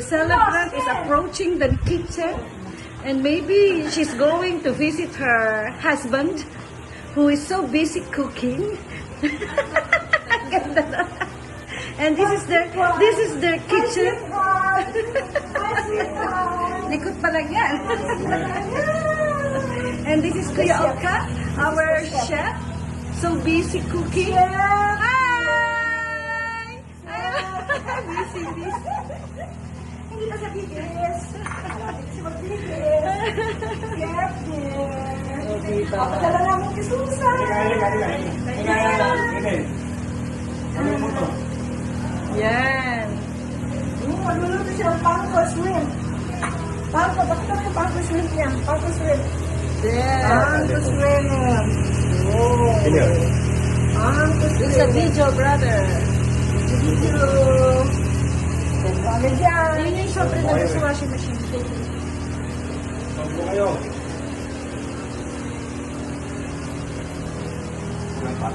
The celebrant is approaching the kitchen, and maybe she's going to visit her husband, who is so busy cooking. And this is their kitchen. Likod pa lang yan. And this is Kuya Oka, our chef. So busy cooking. Hi! Busy. Hindi pa sa bibis. Kasi magbibis. Okay ba? Papadala na mo kay Susan. Ano mo to? Yan. Magluluto siya ng pangko shrimp. Pangko, bakit kami yung pangko shrimp niya? Pangko shrimp. There. Pangko shrimp. Oh. Sino? Pangko It's a shrimp. video, brother. Video. Pagka dyan. Yun yung syempre na sa washing machine. Sampo kayo. Wala pa.